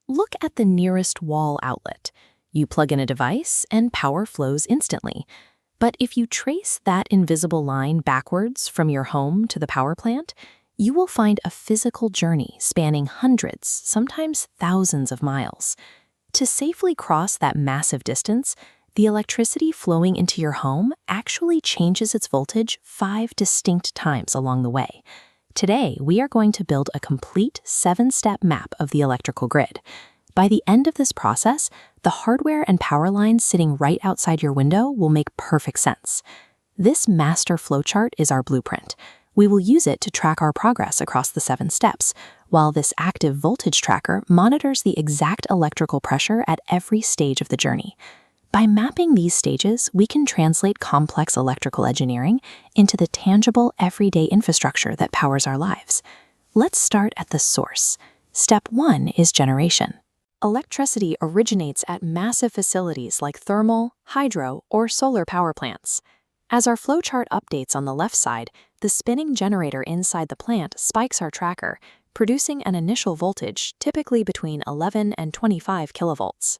Look at the nearest wall outlet. You plug in a device and power flows instantly. But if you trace that invisible line backwards from your home to the power plant, you will find a physical journey spanning hundreds, sometimes thousands of miles. To safely cross that massive distance, the electricity flowing into your home actually changes its voltage 5 distinct times along the way. Today, we are going to build a complete 7-step map of the electrical grid. By the end of this process, the hardware and power lines sitting right outside your window will make perfect sense. This master flowchart is our blueprint. We will use it to track our progress across the 7 steps, while this active voltage tracker monitors the exact electrical pressure at every stage of the journey. By mapping these stages, we can translate complex electrical engineering into the tangible, everyday infrastructure that powers our lives. Let's start at the source. Step 1 is generation. Electricity originates at massive facilities like thermal, hydro, or solar power plants. As our flowchart updates on the left side, the spinning generator inside the plant spikes our tracker, producing an initial voltage typically between 11 and 25 kilovolts.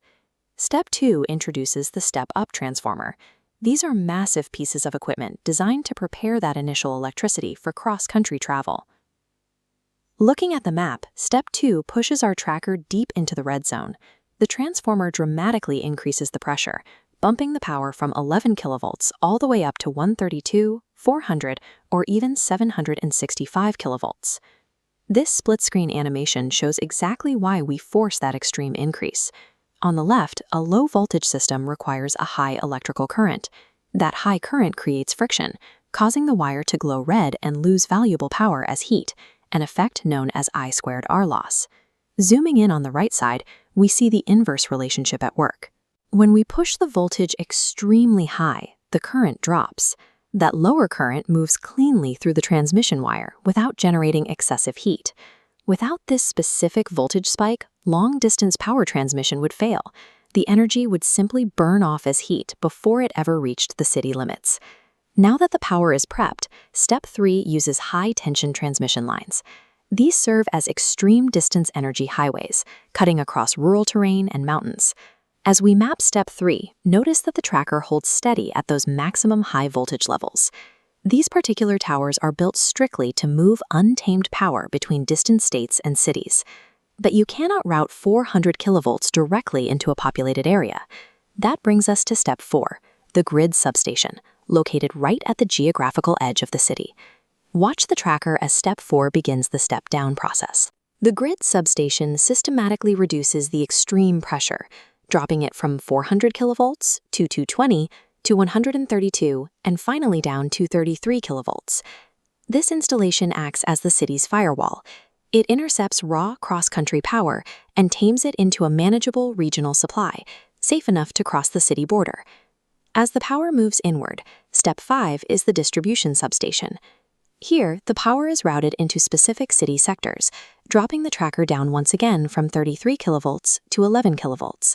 Step 2 introduces the step-up transformer. These are massive pieces of equipment designed to prepare that initial electricity for cross-country travel. Looking at the map, Step 2 pushes our tracker deep into the red zone. The transformer dramatically increases the pressure, bumping the power from 11 kilovolts all the way up to 132, 400, or even 765 kilovolts. This split-screen animation shows exactly why we force that extreme increase. On the left, a low-voltage system requires a high electrical current. That high current creates friction, causing the wire to glow red and lose valuable power as heat, an effect known as I-squared-R loss. Zooming in on the right side, we see the inverse relationship at work. When we push the voltage extremely high, the current drops. That lower current moves cleanly through the transmission wire without generating excessive heat. Without this specific voltage spike, long-distance power transmission would fail. The energy would simply burn off as heat before it ever reached the city limits. Now that the power is prepped, Step 3 uses high-tension transmission lines. These serve as extreme distance energy highways, cutting across rural terrain and mountains. As we map Step 3, notice that the tracker holds steady at those maximum high voltage levels. These particular towers are built strictly to move untamed power between distant states and cities. But you cannot route 400 kilovolts directly into a populated area. That brings us to Step 4, the grid substation, located right at the geographical edge of the city. Watch the tracker as Step 4 begins the step-down process. The grid substation systematically reduces the extreme pressure, dropping it from 400 kilovolts to 220 to 132, and finally down to 33 kilovolts. This installation acts as the city's firewall. It intercepts raw cross-country power and tames it into a manageable regional supply, safe enough to cross the city border. As the power moves inward, Step 5 is the distribution substation. Here, the power is routed into specific city sectors, dropping the tracker down once again from 33 kilovolts to 11 kilovolts.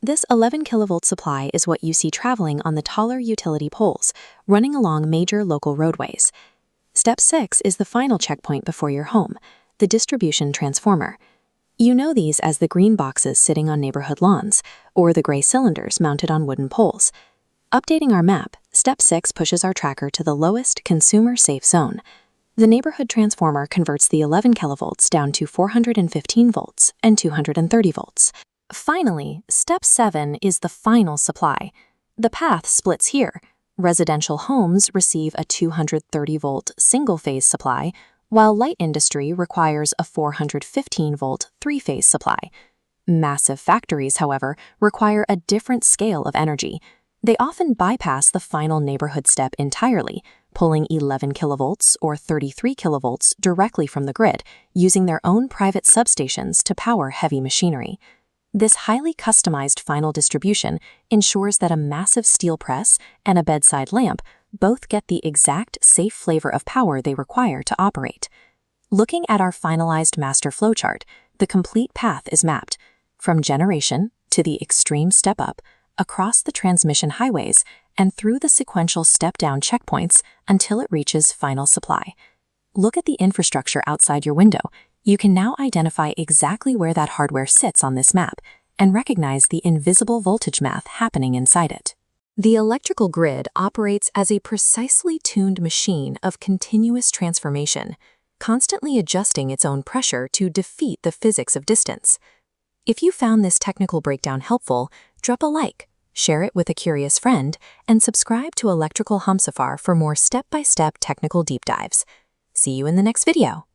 This 11 kilovolt supply is what you see traveling on the taller utility poles, running along major local roadways. Step 6 is the final checkpoint before your home, the distribution transformer. You know these as the green boxes sitting on neighborhood lawns, or the gray cylinders mounted on wooden poles. Updating our map, Step 6 pushes our tracker to the lowest consumer-safe zone. The neighborhood transformer converts the 11 kilovolts down to 415 volts and 230 volts. Finally, Step 7 is the final supply. The path splits here. Residential homes receive a 230-volt single-phase supply, while light industry requires a 415-volt three-phase supply. Massive factories, however, require a different scale of energy. They often bypass the final neighborhood step entirely, pulling 11 kilovolts or 33 kilovolts directly from the grid, using their own private substations to power heavy machinery. This highly customized final distribution ensures that a massive steel press and a bedside lamp both get the exact safe flavor of power they require to operate. Looking at our finalized master flowchart, the complete path is mapped, from generation to the extreme step-up, across the transmission highways, and through the sequential step-down checkpoints until it reaches final supply. Look at the infrastructure outside your window. You can now identify exactly where that hardware sits on this map and recognize the invisible voltage math happening inside it. The electrical grid operates as a precisely tuned machine of continuous transformation, constantly adjusting its own pressure to defeat the physics of distance. If you found this technical breakdown helpful, drop a like, share it with a curious friend, and subscribe to Electrical Humsafar for more step-by-step technical deep dives. See you in the next video.